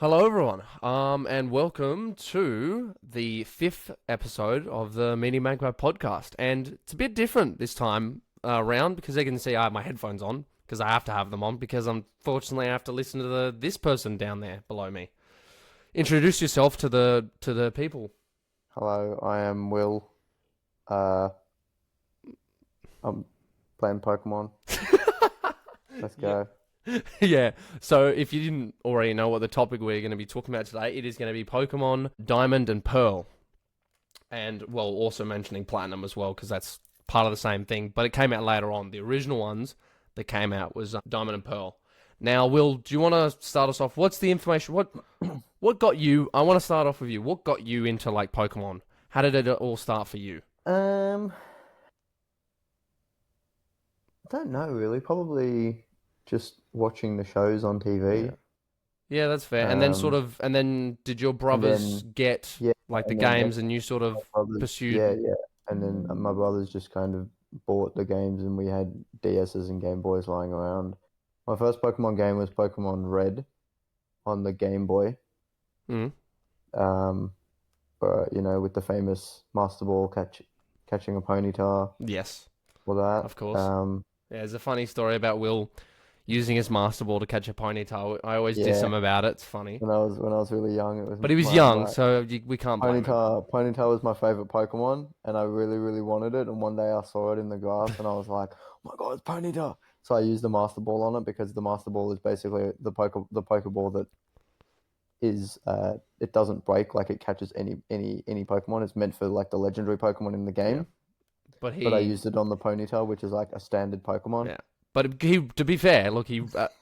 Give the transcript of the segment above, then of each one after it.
Hello, everyone, and welcome to the fifth episode of the Media Magpie podcast. And it's a bit different this time around because you can see I have my headphones on because I have to have them on because unfortunately I have to listen to this person down there below me. Introduce yourself to the people. Hello, I am Will. Uh, I'm playing Pokemon. Let's Yep. go. Yeah, so if you didn't already know what the topic we're going to be talking about today, it is going to be Pokemon Diamond and Pearl. And, well, also mentioning Platinum as well, because that's part of the same thing. But it came out later on. The original ones that came out was Diamond and Pearl. Now, Will, do you want to start us off? What's the information? What got you? I want to start off with you. What got you into, like, Pokemon? How did it all start for you? Um, I don't know really. Probably just watching the shows on Yeah. TV. Yeah, that's fair. Um, And then did your and brothers then get, yeah, like, the and then games and you sort my of brothers, pursued? yeah, and then my brothers just kind of bought the games, and we had DSs and Game Boys lying around. My first Pokemon game was Pokemon Red on the Game Boy. Mm, Um, but with the famous Master Ball catching a Ponyta, yes, all that. of course. Yeah, there's a funny story about Will using his Master Ball to catch a Ponyta. I always diss him Yeah, about it. It's funny. when I was really young, it was But he was my young, my so we can't blame him. Ponyta was my favorite Pokemon, and I really really wanted it. And one day I saw it in the grass, and I was like, "Oh my God, it's Ponyta!" So I used the Master Ball on it because the Master Ball is basically the Pokeball that is it doesn't break, like it catches any Pokemon. It's meant for like the legendary Pokemon in the Yeah, game. but But I he, used it on the Ponyta, which is like a standard Pokemon. yeah, but he. To be fair, look,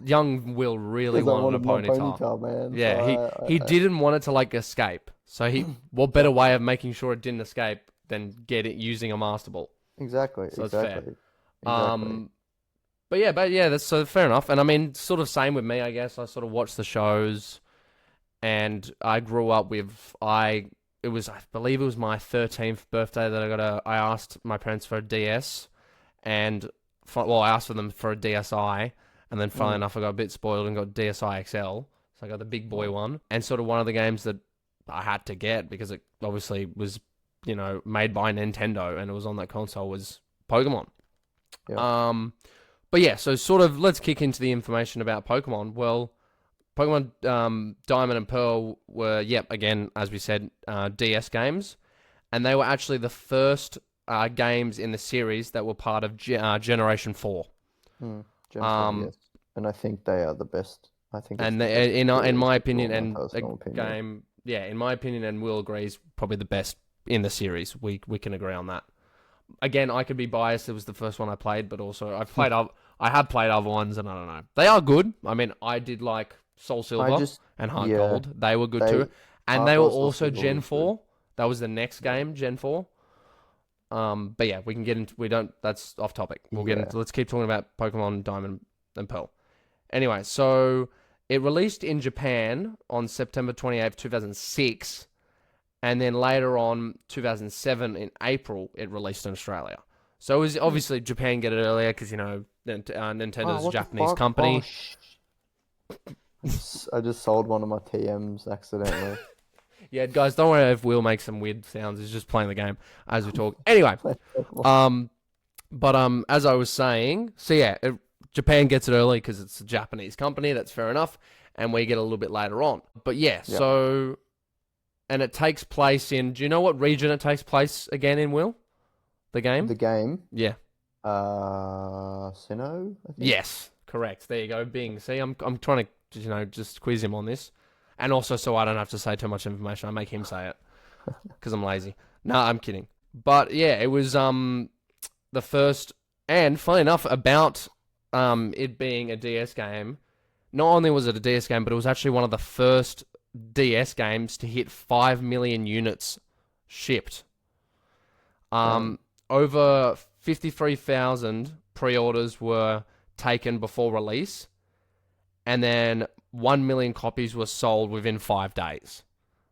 young Will really Because I wanted a wanted my Ponyta. Ponyta, man. So Yeah, he didn't want it to like escape. So what better way of making sure it didn't escape than get it using a Master Ball? exactly, So it's fair. exactly, exactly. Um, but yeah, that's so fair enough. And I mean, sort of same with me, I guess. I sort of watched the shows. And I grew up with I believe it was my 13th birthday that I asked my parents for a DS, and I asked for them for a DSi, and then finally Mm. enough I got a bit spoiled and got DSi XL, so I got the big boy one, and sort of one of the games that I had to get because it obviously was made by Nintendo and it was on that console was Pokemon. Yeah. Um, but yeah, so sort of let's kick into the information about Pokemon. Well. Pokemon Diamond and Pearl were, yep, again, as we said, DS games. And they were actually the first games in the series that were part of Generation 4. Mm. Gen 4, Um, yes. And I think they are the best. I think it's and the best in series, my for opinion, my and a personal opinion. game, yeah, in my opinion, and Will agrees, probably the best in the series. We can agree on that. Again, I could be biased. It was the first one I played, but also I have played other ones, and I don't know. They are good. I mean, I did like Soul I Silver just, and Heart yeah, Gold. They were good they, too. And Heart they were Gold Soul also Silver Gen was good. 4. That was the next Yeah. game, Gen 4. But yeah, we can get into, we don't, that's off topic. We'll get Yeah. into, let's keep talking about Pokemon Diamond and Pearl. Anyway, so it released in Japan on September 28th, 2006. And then later on, 2007, in April, it released in Australia. So it was Hmm. obviously Japan get it earlier because, Oh, Nintendo's a what the Japanese fuck? Oh, company. I just sold one of my TMs accidentally. Yeah, guys, don't worry if Will makes some weird sounds. He's just playing the game as we talk. Anyway, Playing Pokemon. but as I was saying, so yeah, Japan gets it early because it's a Japanese company. That's fair enough, and we get a little bit later on. But yeah, Yep. so and it takes place in. Do you know what region it takes place again in, Will? The game? The game, Yeah. Sinnoh, I think. Yes, correct. There you go. See, I'm trying to just quiz him on this, and also so I don't have to say too much information. I make him say it because I'm lazy. No, I'm kidding. But yeah, it was the first, and funny enough about it being a DS game. Not only was it a DS game, but it was actually one of the first DS games to hit 5 million units shipped. Damn. Over 53,000 pre-orders were taken before release, and then 1 million copies were sold within 5 days.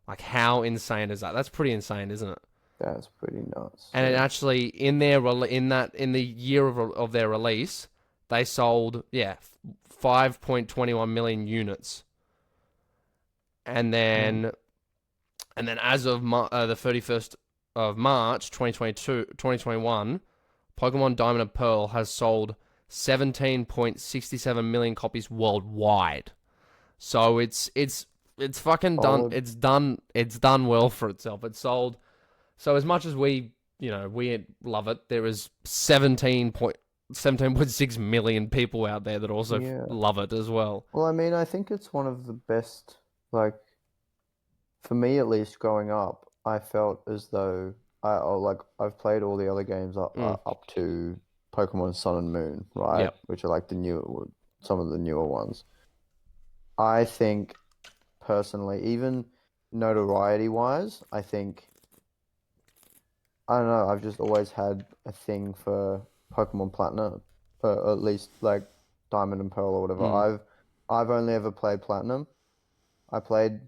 Like, how insane is that? That's pretty insane, isn't it? That's pretty nuts. And it Yeah. actually in the year of their release, they sold 5.21 million units. and then as of the 31st of March 2021, Pokemon Diamond and Pearl has sold 17.67 million copies worldwide. So it's fucking done. Solid. It's done well for itself. It's sold. So as much as we love it, there is 17.6 million people out there that also Yeah. love it as well. Well, I mean, I think it's one of the best, like, for me at least, growing up, I felt as though I've played all the other games up to Pokemon Sun and Moon, right? Yep. Which are like some of the newer ones. I think personally, even notoriety wise, I don't know, I've just always had a thing for Pokemon Platinum, or at least like Diamond and Pearl or whatever. I've only ever played Platinum. I played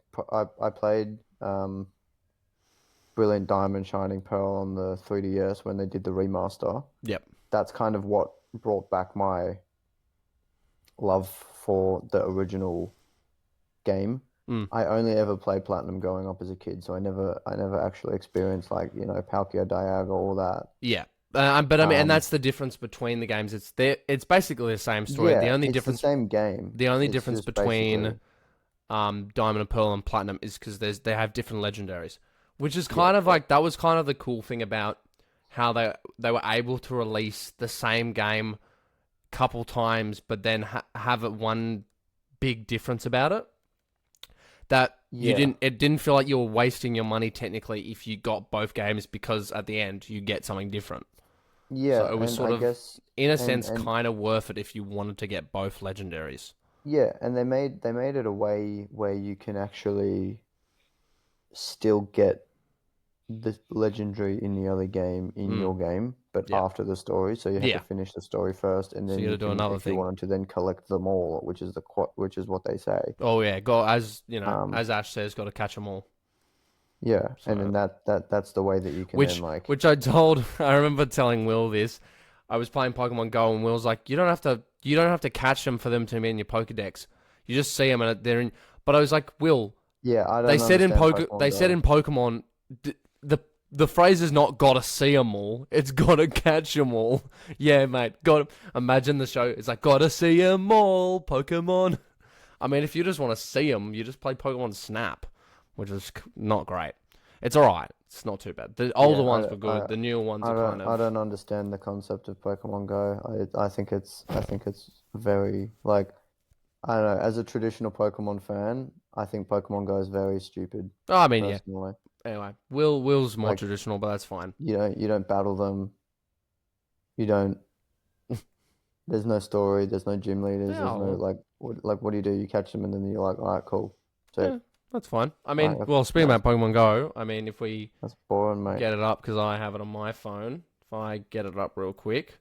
Brilliant Diamond, Shining Pearl on the 3DS when they did the remaster. Yep. That's kind of what brought back my love for the original game. I only ever played Platinum growing up as a kid, so I never actually experienced like, Palkia, Dialga, all that. Yeah. But I mean, and that's the difference between the games. It's basically the same story. Yeah, The only it's difference, the same game. the only It's difference just between basically- Diamond and Pearl and Platinum is because they have different legendaries, which is kind of like that was kind of the cool thing about how they were able to release the same game couple times, but then have it one big difference about it. That it didn't feel like you were wasting your money technically if you got both games, because at the end you get something different. Yeah, So it was and sort I of, guess in a sense, and kind of worth it if you wanted to get both legendaries. yeah, and they made it a way where you can actually still get the legendary in the other game in your game, but Yeah. after the story. So you have to finish the story first, and So then you you gotta do can, another if you thing. wanted to, then collect them all, which is what they say. Oh yeah, go as Um, as Ash says, got to catch them all. Yeah, So, and then that's the way that you can which then like. which I told, I remember telling Will this. I was playing Pokemon Go, and Will's like, you don't have to catch them for them to be in your Pokedex. You just see them and they're in. But I was like, Will, Yeah, I don't they said in understand Poke, they Pokemon said Go. in Pokemon, the phrase is not gotta see them all. It's gotta catch them all. Yeah, mate. Imagine the show. It's like gotta see them all, Pokemon. I mean, if you just want to see them, you just play Pokemon Snap, which is not great. It's alright. It's not too bad. The older ones were good. The newer ones are kind of. I don't understand the concept of Pokemon Go. I think it's very like, I don't know. As a traditional Pokemon fan, I think Pokemon Go is very stupid. Oh, I mean, Personally, yeah. Anyway, Will's more Like, traditional, but that's fine. you don't battle them. You don't. There's no story. There's no gym leaders. There's no Yeah. like. What do you do? You catch them and then you're like, all right, cool. So Yeah, that's fine. I mean, Right, well, speaking about Pokemon Go, I mean, if we that's boring, mate. get it up, because I have it on my phone. If I get it up real quick,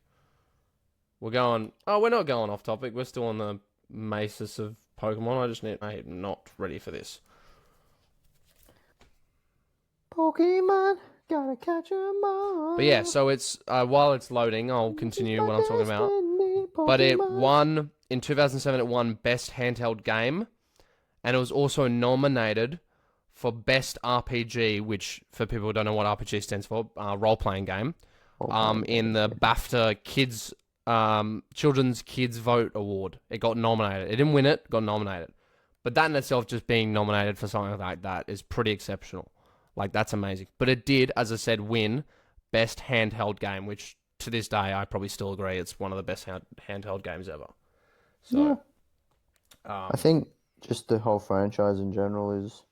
we're going. Oh, we're not going off topic. We're still on the basis of Pokemon. I'm not ready for this. Pokemon, gotta catch 'em all. But yeah, so it's while it's loading, I'll continue what I'm talking about. But it won in 2007. It won Best Handheld Game, and it was also nominated for Best RPG, which for people who don't know what RPG stands for, role-playing game. In the BAFTA Kids, Children's Kids Vote Award. It got nominated. It didn't win it, got nominated. But that in itself, just being nominated for something like that, is pretty exceptional. Like, that's amazing. But it did, as I said, win Best Handheld Game, which to this day, I probably still agree it's one of the best handheld games ever. So, I think just the whole franchise in general is.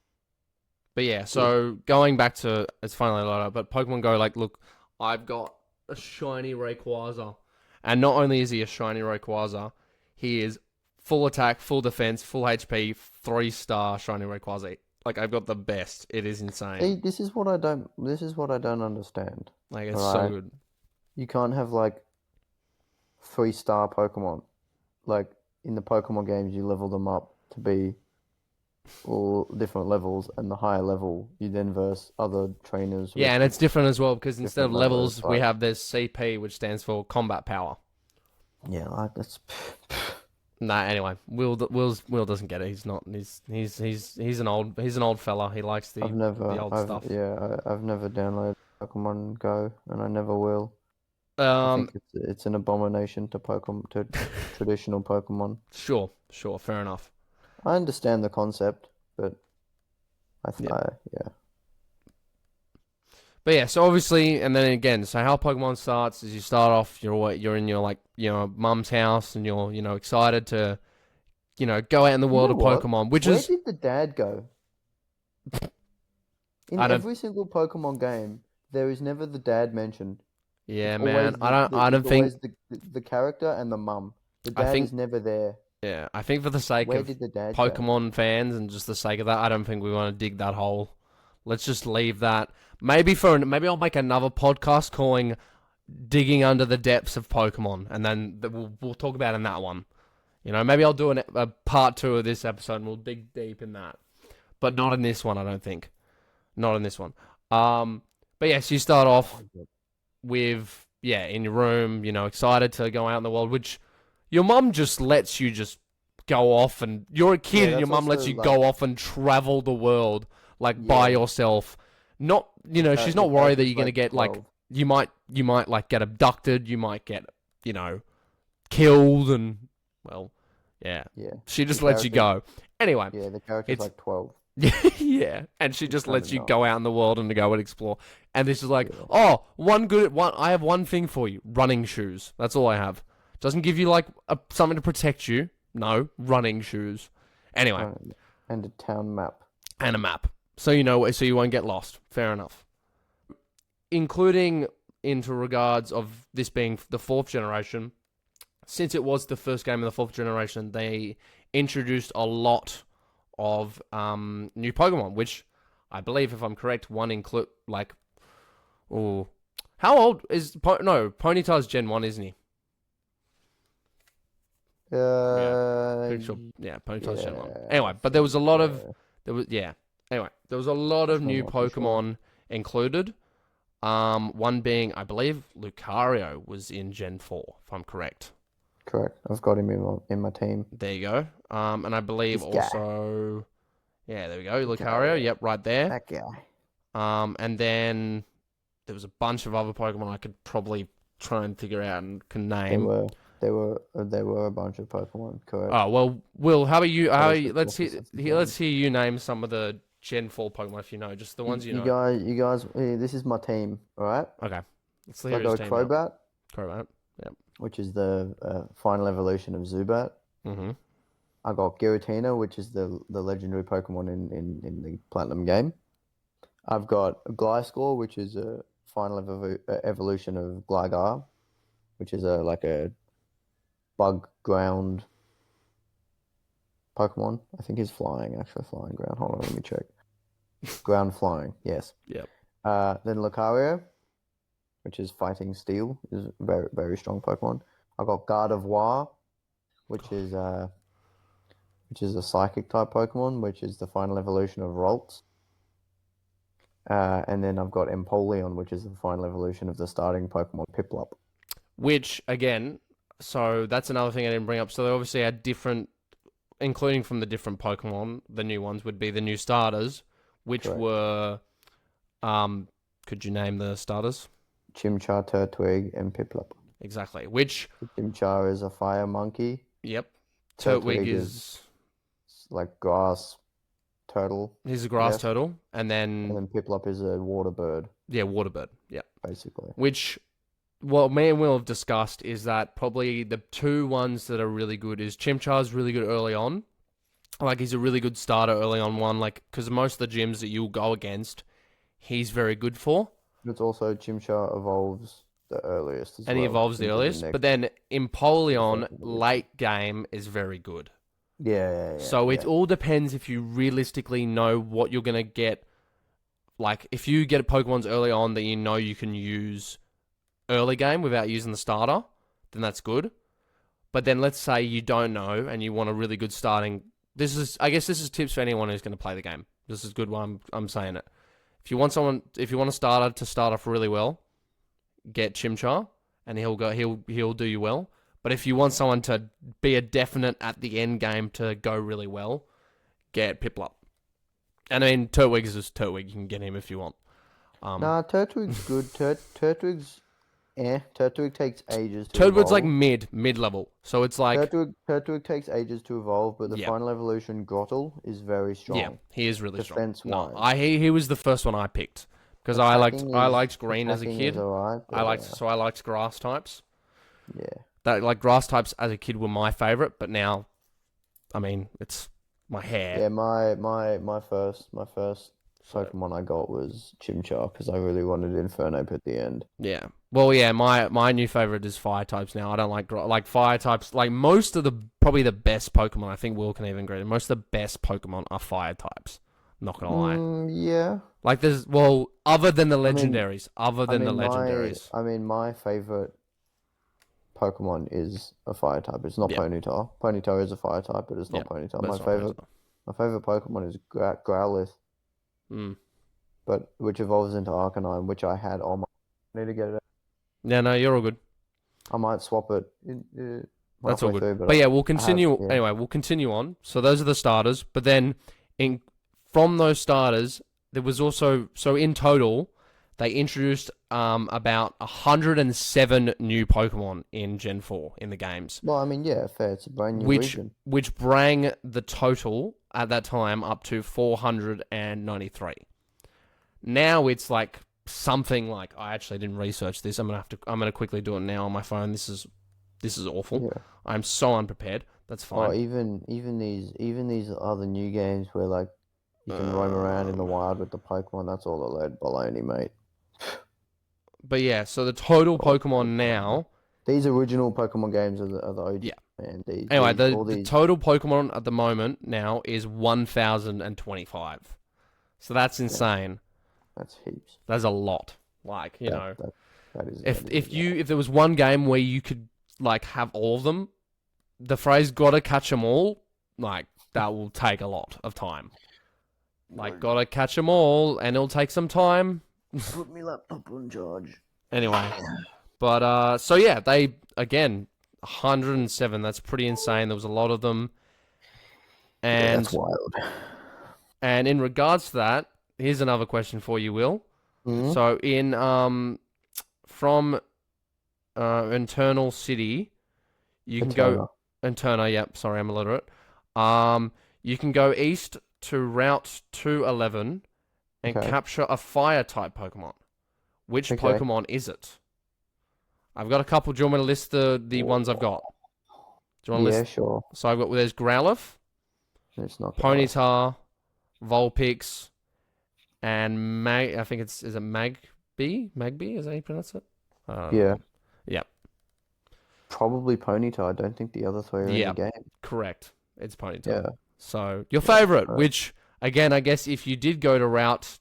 But yeah, so going back to, it's finally loaded up, but Pokemon Go, like, look, I've got a shiny Rayquaza. And not only is he a shiny Rayquaza, he is full attack, full defense, full HP, 3-star shiny Rayquaza. Like, I've got the best. It is insane. See, this is what I don't understand. Like, it's so good. You can't have like 3-star Pokemon. Like in the Pokemon games, you level them up to be all different levels, and the higher level you then verse other trainers. Yeah, and it's different as well, because instead of different levels, levels, we have this CP, which stands for combat power. Yeah, like that's. Nah. Anyway, Will doesn't get it. He's not. He's an old fella. He likes the old stuff. I've never downloaded Pokemon Go, and I never will. I Um. think it's an abomination to Pokemon to traditional Pokemon. Sure. Fair enough. I understand the concept, but Yeah. yeah. But yeah, so obviously, and then again, so how Pokemon starts is you start off, you're in your like, mum's house, and you're, excited to, go out in the You world know of what? Pokemon, which Where is, did the dad go? In I don't, every single Pokemon game, there is never the dad mentioned. It's yeah, man, always I don't it's think, always the character and the mum. The I dad think, is never there. yeah, I think for the sake Where of did the dad go? Pokemon fans and just the sake of that, I don't think we want to dig that hole. Let's just leave that. Maybe maybe I'll make another podcast calling "Digging Under the Depths of Pokemon," and then we'll talk about in that one. Maybe I'll do a part 2 of this episode and we'll dig deep in that. But not in this one, I don't think. Not in this one. But yes, you start off with, in your room, excited to go out in the world, which your mum just lets you just go off, and you're a kid and your that's mum lets also, you go off and travel the world, by Yeah. yourself. Not, she's The not worried that character's you're going to get, 12. you might like get abducted, you might get, killed, and, well, yeah. Yeah. She just The lets you character- go. Anyway, Yeah, the character's it's- like 12. yeah, and she just kind lets of you nuts. go out in the world and to go and explore. And this is like, Yeah. oh, I have one thing for you: running shoes. That's all I have. Doesn't give you like something to protect you. No, running shoes. Anyway, And a town map. and a map, so so you won't get lost. Fair enough. Including into regards of this being the 4th generation, since it was the first game of the 4th generation, they introduced a lot of new Pokemon, which I believe, if I'm correct, one include how old is Ponyta's Gen 1, isn't he? Pretty sure. Yeah, Ponyta's Gen 1. Anyway, but there was a lot of Anyway, there was a lot of new Not too sure. Pokemon included. One being, I believe, Lucario was in Gen 4, if I'm correct. Correct. I've got him in my team. There you go. And I believe This guy. also, there we go, Lucario. Lucario. Yep, right there. That guy. And then there was a bunch of other Pokemon I could probably try and figure out and can name. There were a bunch of Pokemon. Correct. Oh well, Will, how about you? Let's Officers. hear you name some of the Gen 4 Pokemon if you know, just the ones you know. You guys. This is my team. All right. Okay, let's So hear I his got team. Crobat, Crobat. which is the final evolution of Zubat. Mm-hmm. I got Giratina, which is the legendary Pokemon in the Platinum game. I've got Gliscor, which is a final evolution of Gligar, which is a bug ground Pokemon. I think he's flying ground. Hold on, let me check. Ground flying, yes. Yep. Then Lucario, which is fighting steel, is a very, very strong Pokemon. I got Gardevoir, which is a psychic type Pokemon, which is the final evolution of Ralts. And then I've got Empoleon, which is the final evolution of the starting Pokemon Piplup. Which, again, so that's another thing I didn't bring up. So they obviously had different, including from the different Pokemon, the new ones would be the new starters, which Correct. were, could you name the starters? Chimchar, Turtwig, and Piplup. Exactly. Which, Chimchar is a fire monkey. yep, Turtwig is like grass turtle. He's a grass Yes. turtle, and And then then Piplup is a water bird, water bird. Yeah, basically. which what me and Will have discussed is that probably the two ones that are really good is Chimchar's really good early on. Like he's a really good starter early on one, like because most of the gyms that you'll go against, he's very good for. It's also Chimchar evolves the earliest as And he well, evolves the into earliest, next- but then Empoleon evolution. late game is very good. Yeah. So it all depends if you realistically know what you're gonna get. Like if you get Pokemon's early on that you know you can use early game without using the starter, then that's good. But then let's say you don't know and you want a really good starting. I guess this is tips for anyone who's going to play the game. This is good why I'm saying it. If you want a starter to start off really well, get Chimchar and he'll do you well. But if you want someone to be a definite at the end game to go really well, get Piplup. And I mean, Turtwig is just Turtwig. You can get him if you want. Nah, Turtwig's good. Turtwig's Turtwig takes ages to Turtwig's like evolve. mid level, so it's like Turtwig takes ages to evolve, but the yeah, final evolution Grottle is very strong. yeah, he is really strong. Defense No, wise. he was the first one I picked because Attacking I is liked green as a attacking is kid. alright, I but liked grass types. yeah. That like grass types as a kid were my favorite, but now, I mean, it's my hair. Yeah, my first So Pokemon I got was Chimchar because I really wanted Infernape at the end. yeah, well, yeah, my new favorite is fire types now. I don't like fire types. Like most of the probably the best Pokemon. I think Will can even agree. Most of the best Pokemon are fire types. Not gonna lie. Yeah. Like there's other than the I mean, legendaries, I mean, my favorite Pokemon is a fire type. It's not Yeah, Ponyta. Ponyta is a fire type, but it's yeah, not Ponyta. that's not Ponyta. My favorite Pokemon is Growlithe, Mm. but which evolves into Arcanine, which I had on my. I need to get it. Yeah, no, you're all good. I might swap it That's all halfway through, good. but But yeah, we'll I have, continue. yeah. Anyway, we'll continue on. So those are the starters. But then, from those starters, there was also in total, they introduced about 107 new Pokemon in Gen 4 in the games, Well, I mean, yeah, fair. It's a brand new which region. bring the total at that time up to 493. Now it's like something like I actually didn't research this. I'm gonna quickly do it now on my phone. This is awful. Yeah. I'm so unprepared. That's fine. Oh, even these other new games where like you can roam around in the wild with the Pokemon. That's all a load baloney, mate. But yeah, so the total Oh, Pokemon now. these original Pokemon games are the OG, Yeah. man. Anyway, All the these. total Pokemon at the moment now is 1,025. So that's Yeah, insane. that's heaps. That's a lot. Like, you That know, that that is if that is a lot. if there was one game where you could like have all of them, the phrase "gotta catch 'em all," like that will take a lot of time. Like, gotta catch 'em all, and it'll take some time. Put me laptop on charge. Anyway, but so yeah, they again 107. That's pretty insane. There was a lot of them, Yeah, that's and wild. in regards to that, here's another question for you, Will. Mhm. So in from Internal City, you can go Interna. Yep, sorry, I'm illiterate. You can go east to Route 211 and Okay. capture a fire type Pokemon. Which Okay. Pokemon is it? I've got a couple. Do you want me to list the ones I've got? Do you want to Yeah, list? sure. So I've got there's Growlithe, It's not Growlithe. Ponyta, Vulpix, and I think is it Magby? Magby is that how you pronounce it? Yeah, Yep. probably Ponyta. I don't think the other three are in the Yep. game. Correct. It's Ponyta. Yeah. So your Yeah, favorite, right. which again, I guess if you did go to Route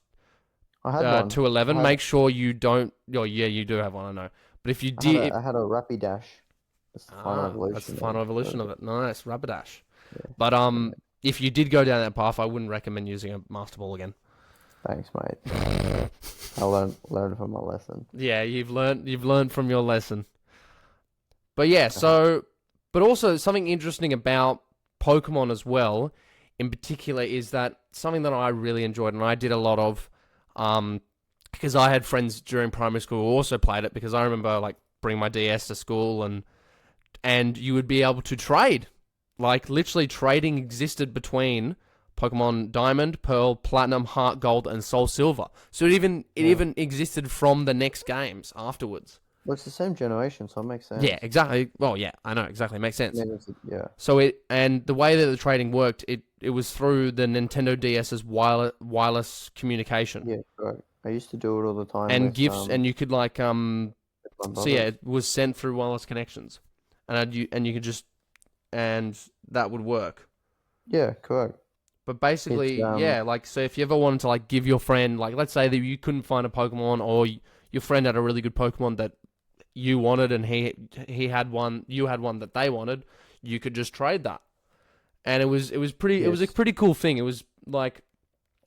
I had one. 211, I had, make sure you don't. Oh yeah, you do have one. I know. But if you I had did, I had a Rapidash. That's the final evolution. that's the final evolution of it. Nice, Rapidash. Yeah. But Yeah. if you did go down that path, I wouldn't recommend using a Master Ball again. Thanks, mate. I learned from my lesson. Yeah, you've learned from your lesson. But yeah, so but also something interesting about Pokemon as well, in particular, is that something that I really enjoyed and I did a lot of, because I had friends during primary school who also played it. Because I remember like bring my DS to school and you would be able to trade, like literally trading existed between Pokemon Diamond, Pearl, Platinum, Heart Gold, and Soul Silver. So it even existed from the next games afterwards. Well, it's the same generation, so it makes sense. Yeah, exactly. Well, yeah, I know exactly. Makes sense. Yeah. So and the way that the trading worked, it was through the Nintendo DS's wireless communication. Yeah, correct. I used to do it all the time. And with, gifts, and you could like with my So yeah, brothers. it was sent through wireless connections, and you could just and that would work. Yeah, correct. But basically, It's yeah, like so if you ever wanted to like give your friend, like let's say that you couldn't find a Pokemon, or your friend had a really good Pokemon that you wanted, and he had one, you had one that they wanted, you could just trade that, and it was pretty, it was a Yes. pretty cool thing. It was like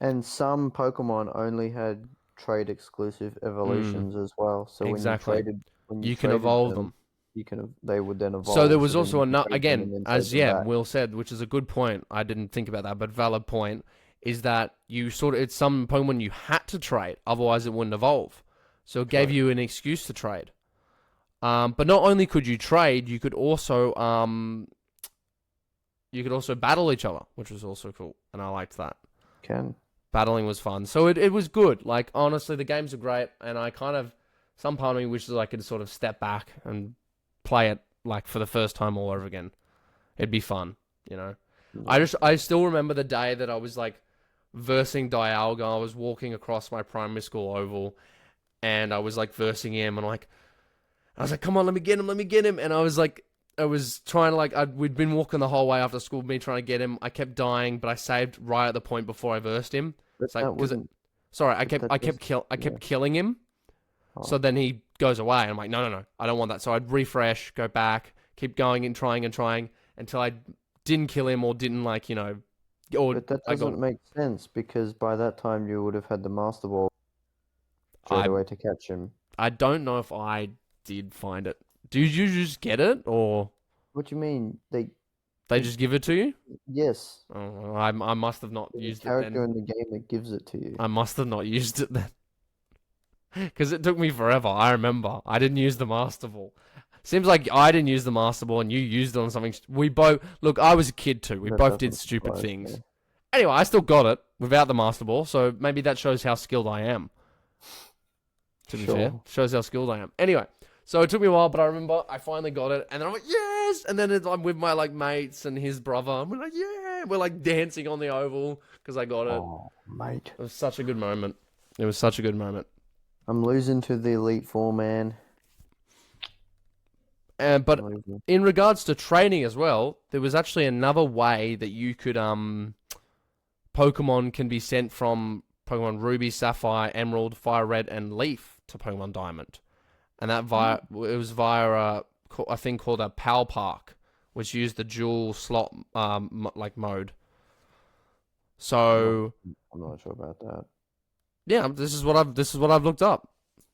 And some Pokemon only had trade exclusive evolutions as well. So exactly. when you You can traded evolve them. they would then evolve. So there was then also you can another, take them and again, then as take them back. Will said, which is a good point. I didn't think about that, but valid point is that it's some Pokemon you had to trade, otherwise it wouldn't evolve. So it gave Correct. you an excuse to trade. But not only could you trade, you could also battle each other, which was also cool, and I liked that. Battling was fun, so it was good. Like, honestly, the games are great, and some part of me wishes I could sort of step back and play it like for the first time all over again. It'd be fun, you know. Yeah. I still remember the day that I was like versing Dialga. I was walking across my primary school oval, and I was like versing him, and I was like, come on, let me get him. And I was trying to we'd been walking the whole way after school, me trying to get him. I kept dying, but I saved right at the point before I versed him. But that wasn't. Sorry, I but that kept just- killing him. Oh. So then he goes away, and I'm like, no, I don't want that. So I'd refresh, go back, keep going and trying until I didn't kill him or didn't But that doesn't make sense because by that time you would have had the Master Ball straight away to catch him. I don't know if I did find it. Did you just get it, or What do you mean? they just give it to you? Yes. Oh, well, I must have not There's used a it then. character in the game that gives it to you. I must have not used it then. Because it took me forever. I remember. I didn't use the Master Ball. Seems like I didn't use the Master Ball and you used it on something. We both... Look, I was a kid too. We That both did doesn't stupid surprise things. me. Anyway, I still got it without the Master Ball, so maybe that shows how skilled I am. To be fair. Sure. Shows how skilled I am. Anyway, so it took me a while, but I remember I finally got it, and then I'm like, yes! And then I'm with my mates and his brother, and we're like, yeah! We're dancing on the oval because I got it. Oh, mate. It was such a good moment. It was such a good moment. I'm losing to the Elite Four, man. But I'm losing. in regards to training as well, there was actually another way that you could Pokemon can be sent from Pokemon Ruby, Sapphire, Emerald, Fire Red, and Leaf to Pokemon Diamond, and that it was via a thing called a Pal Park, which used the dual slot mode. So I'm not sure about that. yeah, this is what I've looked up.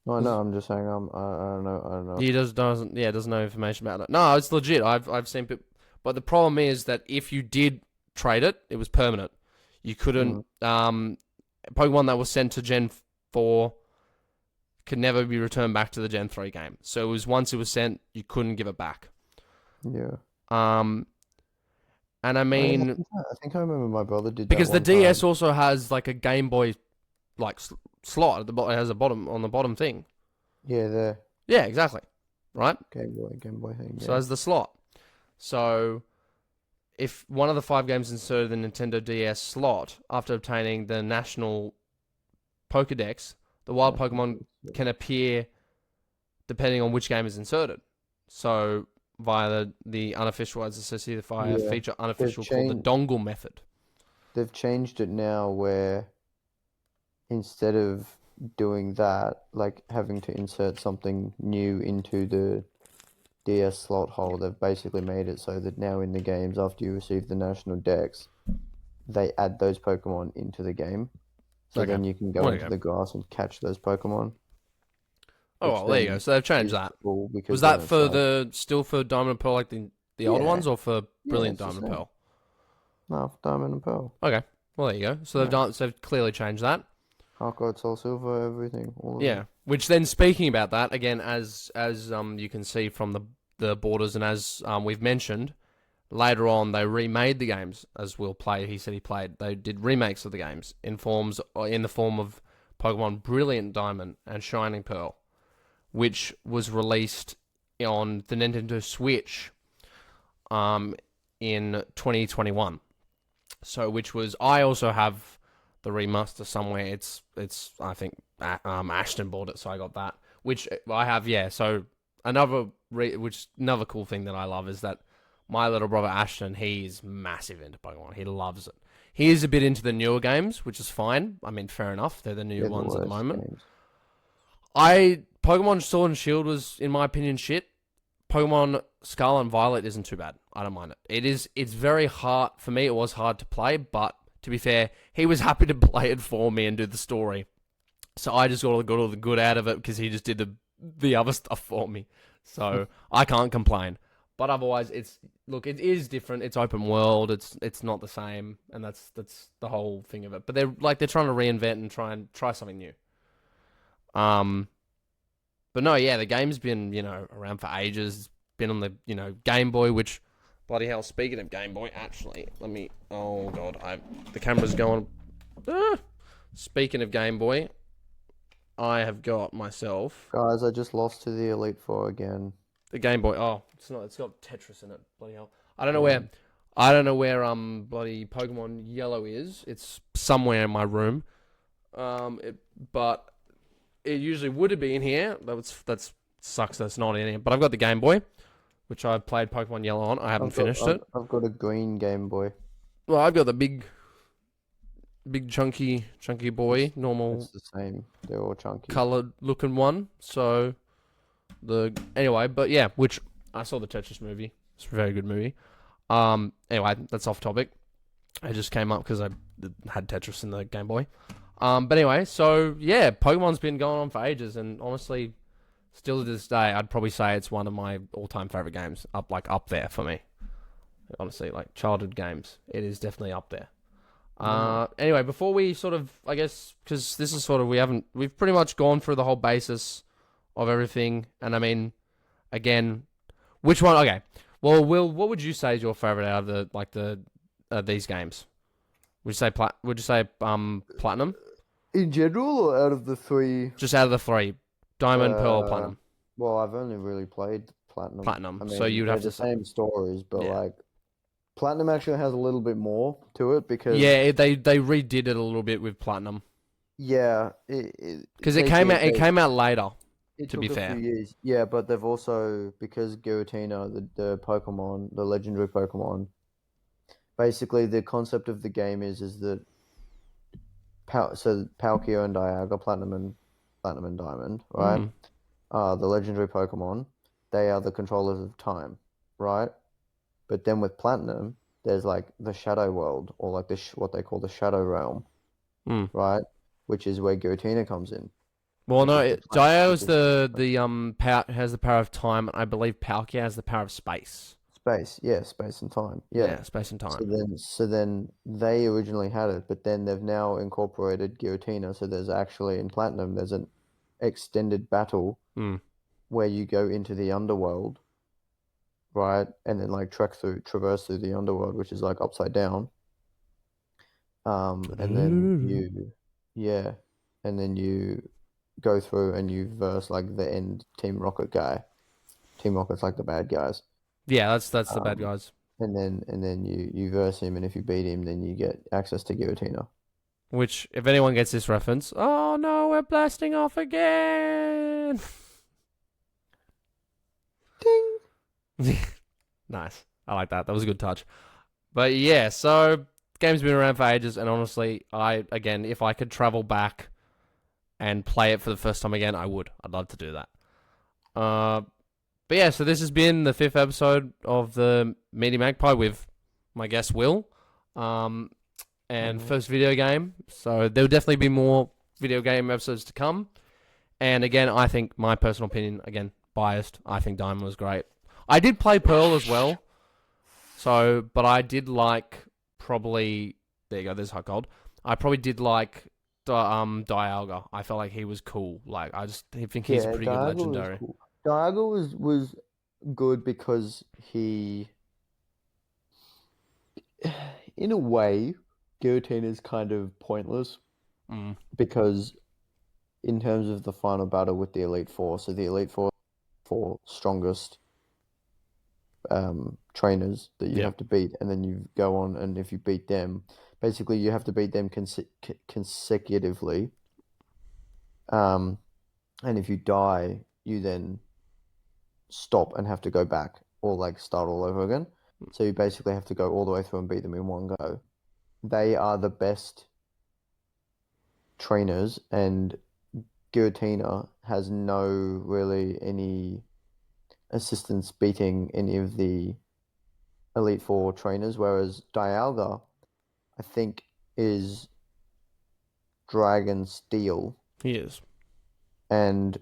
No, no, I'm just saying I don't know. He doesn't know information about it. No, it's legit. I've seen people, but the problem is that if you did trade it, it was permanent. You couldn't Pokemon that was sent to Gen 4 could never be returned back to the Gen 3 game. So it was once it was sent, you couldn't give it back. Yeah. And I mean, I think I remember my brother did that because the one DS time. also has like a Game Boy slot at the bottom. It has a bottom thing. Yeah, the Yeah, exactly. Right? Game Boy thing. So as the slot. So if one of the 5 games inserted the Nintendo DS slot after obtaining the national Pokédex, the wild Pokemon can appear depending on which game is inserted. So via the unofficial, as associated via a feature unofficial called the dongle method. They've changed it now where instead of doing that, like having to insert something new into the DS slot hole, they've basically made it so that now in the games, after you receive the national dex, they add those Pokemon into the game. So then you can go into the grass and catch those Pokemon. Oh, well, there you go. So they've changed that. Cool Was that still for Diamond and Pearl, like the older ones, or for Brilliant Diamond and Pearl? No, for Diamond and Pearl. Okay. Well, there you go. So they've clearly changed that. Heart Gold, Soul Silver, everything. All of it. Which then, speaking about that, again, as you can see from the borders, and as we've mentioned, later on they remade the games, as Will played. He said he played. They did remakes of the games in the form of Pokemon Brilliant Diamond and Shining Pearl, which was released on the Nintendo Switch in 2021. So, which was, I also have the remaster somewhere. It's I think Ashton bought it, so I got that. Which I have, yeah. So another cool thing that I love is that my little brother Ashton, he's massive into Pokemon. He loves it. He is a bit into the newer games, which is fine. I mean, fair enough. They're the new ones at the moment. Games. Pokemon Sword and Shield was, in my opinion, shit. Pokemon Scarlet and Violet isn't too bad. I don't mind it. It's very hard. For me, it was hard to play, but to be fair, he was happy to play it for me and do the story. So I just got all the good out of it because he just did the other stuff for me. So I can't complain. But otherwise, it is different. It's open world. It's not the same, and that's the whole thing of it. But they're trying to reinvent and try something new. Um, but no, yeah, the game's been around for ages. It's been on the Game Boy, which bloody hell. Speaking of Game Boy, actually, oh god, the camera's going. Ah! Speaking of Game Boy, I have got myself Guys, I just lost to the Elite Four again. the Game Boy. Oh, it's not. It's got Tetris in it. Bloody hell. I don't know Yeah. where. I don't know where bloody Pokemon Yellow is. It's somewhere in my room. But it usually would be in here. That's sucks. That's not in here. But I've got the Game Boy, which I've played Pokemon Yellow on. I haven't finished it. I've got a green Game Boy. Well, I've got the big chunky boy, normal It's the same. They're all chunky. coloured looking one. So anyway, but yeah, which I saw the Tetris movie. It's a very good movie. Anyway, that's off topic. It just came up because I had Tetris in the Game Boy. But anyway, so yeah, Pokemon's been going on for ages, and honestly, still to this day, I'd probably say it's one of my all-time favorite games. Up there for me. Honestly, like childhood games, it is definitely up there. Anyway, before we sort of, I guess, because this is sort of, we've pretty much gone through the whole basis of everything, and I mean, again, which one? Okay, well, Will, what would you say is your favorite out of these games? Would you say Platinum? In general, or out of the three? Just out of the three, Diamond, Pearl, Platinum. Well, I've only really played Platinum. Platinum. I mean, So you'd have they're to the same stories, but Yeah. like Platinum actually has a little bit more to it because they redid it a little bit with Platinum yeah, because it came out later. It to took be a fair. few years. Yeah, but they've also because Giratina, the Pokemon, the legendary Pokemon, basically the concept of the game is that Palkia and Dialga, Platinum and Diamond, right? Mm. The legendary Pokemon, they are the controllers of time, right? But then with Platinum, there's like the Shadow World, or like what they call the Shadow Realm, Mm. right? Which is where Giratina comes in. Well, which no, is the Dio's planet, power has the power of time. I believe Palkia has the power of space. space, yeah, space and time, yeah. Space and time. So then they originally had it, but then they've now incorporated Giratina. So there's actually in Platinum, there's an extended battle Mm. where you go into the underworld, right, and then like traverse through the underworld, which is like upside down. And then yeah, and then you go through and you verse like the end Team Rocket guy. Team Rocket's like the bad guys. Yeah, that's the bad Um, guys. and then you verse him, and if you beat him, then you get access to Giratina. Which, if anyone gets this reference, oh no, we're blasting off again. Ding. Nice. I like that. That was a good touch. But yeah, so game's been around for ages, and honestly, if I could travel back and play it for the first time again, I would. I'd love to do that. But yeah, so this has been the 5th episode of the Media Magpie with my guest Will. And first video game. So there'll definitely be more video game episodes to come. And again, I think my personal opinion, again, biased, I think Diamond was great. I did play Pearl as well. So, but I did like probably, there you go, there's Hot Gold. I probably did like Dialga. I felt like he was cool. Like, I think he's a pretty good legendary. Cool. Dialga was good because he, in a way, Giratina is kind of pointless because in terms of the final battle with the Elite Four, so the Elite Four strongest trainers that you have to beat, and then you go on, and if you beat them, basically you have to beat them consecutively. And if you die, you then stop and have to go back or like start all over again. So you basically have to go all the way through and beat them in one go. They are the best trainers, and Giratina has no really any assistance beating any of the Elite Four trainers, whereas Dialga, I think, is Dragon Steel. He is. And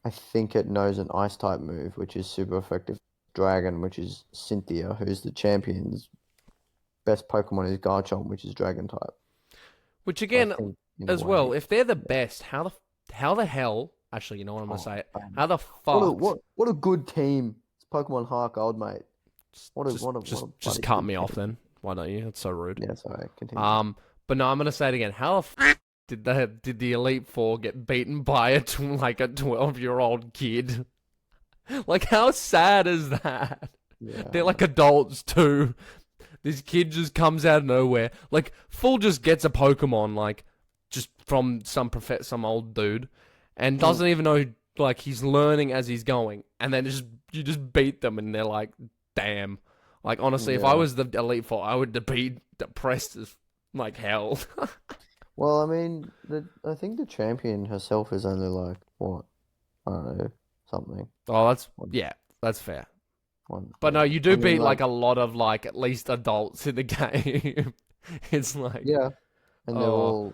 I think it knows an ice type move, which is super effective. Dragon, which is Cynthia, who's the champion's best Pokemon is Garchomp, which is Dragon type. Which So I again, think in a as well, way, if they're the best, how the hell? Actually, you know what I'm gonna oh say? man, How the what a fuck? what a good team! It's Pokemon Heart Gold, mate. Just, What a just, what a what just, a just bloody cut good me off team. then. Why don't you? It's so rude. Yeah, sorry, continue. But no, I'm gonna say it again. How the did the Elite Four get beaten by like a 12-year-old kid? Like, how sad is that? Yeah, They're like adults too. This kid just comes out of nowhere. Like, Full just gets a Pokemon, like, just from some old dude, and mm, doesn't even know, like, he's learning as he's going, and then you just beat them, and they're like, damn. Like, honestly, if I yeah. was the Elite Four, I would be depressed as like hell. Well, I mean, I think the champion herself is only like what, I don't know, something. Oh, One, yeah, that's fair. But no, yeah. you I do mean, beat like, like a lot of like at least adults in the game. It's like, yeah, and oh,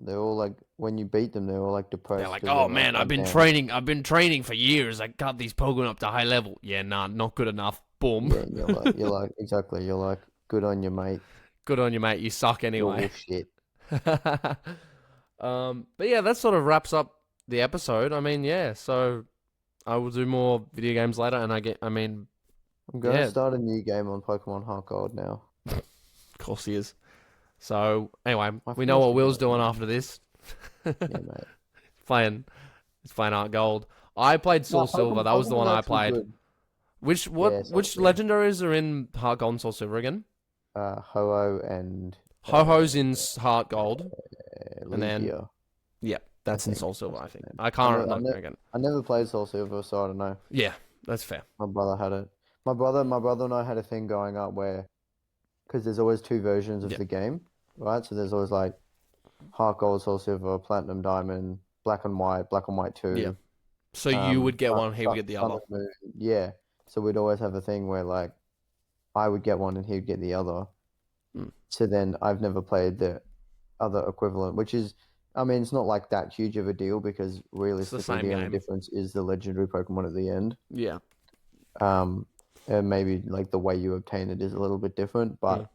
they're all like, when you beat them, they're all like they're depressed like, because they're oh like, man, oh damn, I've been training for years. I got these Pokemon up to high level. Yeah, nah, not good enough. Boom. yeah, and you're like, exactly, you're like, good on you, mate. Good on you, mate. You suck You're all anyway. shit. But yeah, that sort of wraps up the episode. I mean, yeah, so I will do more video games later, and I mean, I'm gonna yeah, start a new game on Pokemon Heart Gold now. of course he is. So anyway, I we know finished what the Will's game, doing man. after this. Yeah, mate. playing, it's playing Art Gold. I played No, Soul Silver. That was the one Pokemon's I actually played. good. Yeah, so Which yeah. legendaries are in Heart Gold and Soul Silver again? Ho-Oh and Ho-Ho's in Heart Gold, and then Legia, yeah, I that's in think Soul Silver. that's I his think name. I can't look again. I never played Soul Silver, so I don't know. Yeah, that's fair. My brother had it. My brother and I had a thing going up where, because there's always two versions of Yeah, the game, right? So there's always like Heart Gold, Soul Silver, Platinum Diamond, Black and White yeah. 2, So you would get one, he would get the Sun other. and Moon. Yeah. So we'd always have a thing where like I would get one and he'd get the other. Hmm. So then I've never played the other equivalent, which is, I mean, it's not like that huge of a deal because It's the realistically same the only game. difference is the legendary Pokemon at the end. Yeah. And maybe like the way you obtain it is a little bit different, Mm. but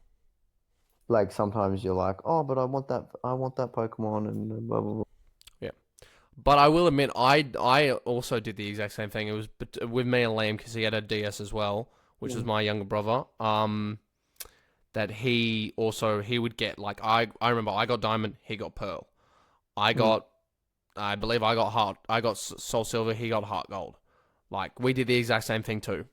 like sometimes you're like, oh, but I want that Pokemon and blah blah blah. Yeah. But I will admit, I also did the exact same thing. It was with me and Liam because he had a DS as well, which was Mm. my younger brother. That he would get like I remember I got Diamond, he got Pearl. I Mm. got I believe I got Heart. I got Soul Silver. He got Heart Gold. Like we did the exact same thing too.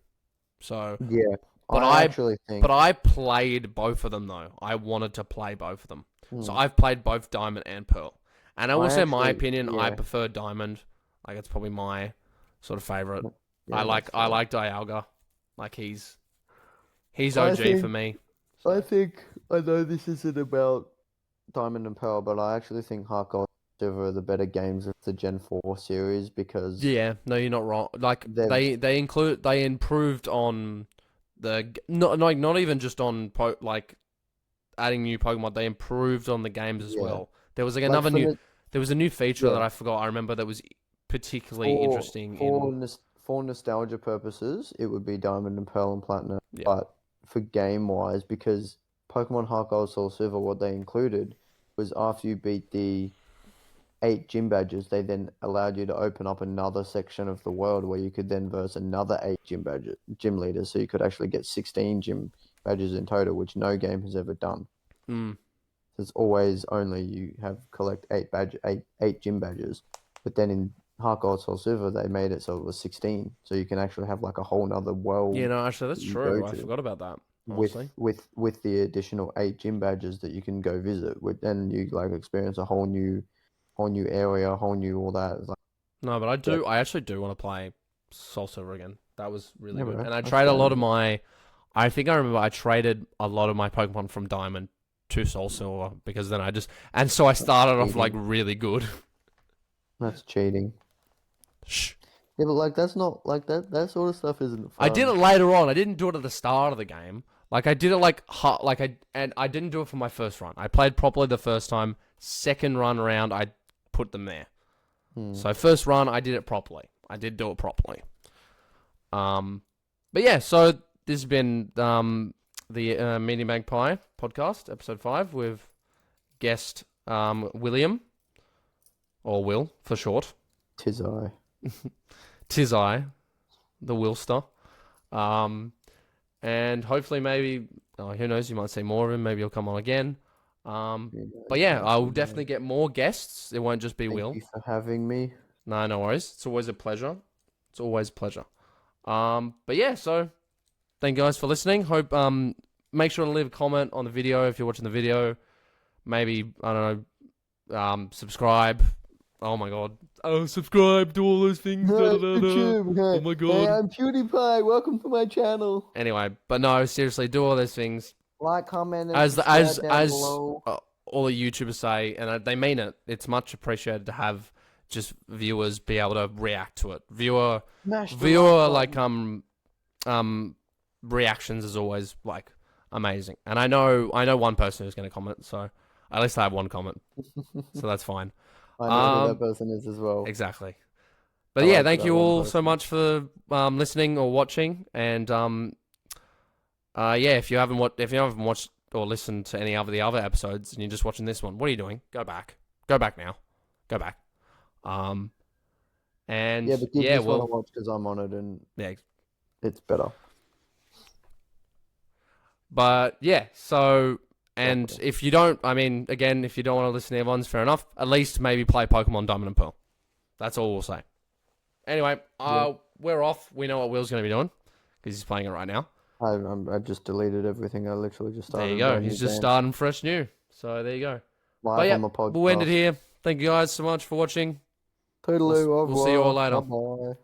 So, Yeah, but I I actually but think. I played both of them though. I wanted to play both of them. So Mm, I've played both Diamond and Pearl. And I will I say my actually, opinion, I yeah, prefer Diamond. Like it's probably my sort of favorite. yeah, that's I fair. like Dialga. Like he's I OG for think me. I So think I know this isn't about Diamond and Pearl, but I actually think Heart Gold and Silver are the better games of the Gen 4 series because yeah, no, you're not wrong. Like they've they improved on not even just on like adding new Pokemon. They improved on the games as yeah, well. There was like like another for new the there was a new feature that yeah I forgot. I remember that was particularly interesting in for nostalgia purposes, it would be Diamond and Pearl and Platinum, yeah. but for game wise, because Pokemon Heart Gold Soul Silver, what they included was after you beat the 8 gym badges, they then allowed you to open up another section of the world where you could then verse another 8 gym leaders. So you could actually get 16 gym badges in total, which no game has ever done. Mm. It's always only you have collect 8 gym badges. But then in Heart Gold Soul Silver, they made it so it was 16. So you can actually have like a whole nother Yeah, world no, actually that's that you go true. I to forgot about that, honestly. with the additional 8 gym badges that you can go visit with. Then you like experience a whole new area, whole new all that. It's like, No, but yeah, I actually do want to play Soul Silver again. That was really yeah, good. bro, And I that's trade a lot fine. of my I think I remember I traded a lot of my Pokemon from Diamond to Soul Silver because then and so I That's started off like cheating. really good. That's cheating. Shh. Yeah, but like that's not like that sort of stuff isn't I did it fun. later on. I didn't do it at the start of the game. Like I did it and I didn't do it for my first run. I played properly the first time. Second run around, I put them there. Hmm. So first run, I did it properly. I did do it properly. But yeah, so this has been the Media Magpie podcast, episode 5, with guest William, or Will for short. Tis I. Tis I, the Wilster. And hopefully maybe, who knows, you might see more of him. Maybe he'll come on again. But yeah, I will definitely get more guests. It won't just be Will. Thank you for having me. No worries. It's always a pleasure. It's always a pleasure. But yeah, so thank you guys for listening. Hope make sure to leave a comment on the video if you're watching the video. Maybe, I don't know, subscribe. Oh my god. Oh, subscribe, do all those things. YouTube. Oh my god. Hey, I'm PewDiePie. Welcome to my channel. Anyway, but no, seriously, do all those things. Like, comment, and As subscribe down below. all the YouTubers say, and they mean it. It's much appreciated to have just viewers be able to react to it. Viewer like reactions is always like amazing. And I know one person who's going to comment, so at least I have one comment, so that's fine. I know who that person is as well. Exactly. But yeah, thank you all so much for listening or watching, and yeah, if you haven't watched or listened to any of the other episodes and you're just watching this one, what are you doing? Go back now. Go back. And yeah, but give this one a watch because I'm on it and it's better. But yeah, so and if you don't, I mean, again, if you don't want to listen to everyone's, fair enough. At least maybe play Pokemon Diamond and Pearl. That's all we'll say. Anyway, we're off. We know what Will's going to be doing because he's playing it right now. I just deleted everything. I literally just started. There you go. He's just starting fresh new. So there you go. Live on the podcast. We'll end it here. Thank you guys so much for watching. Toodaloo. We'll see you all later. Bye-bye.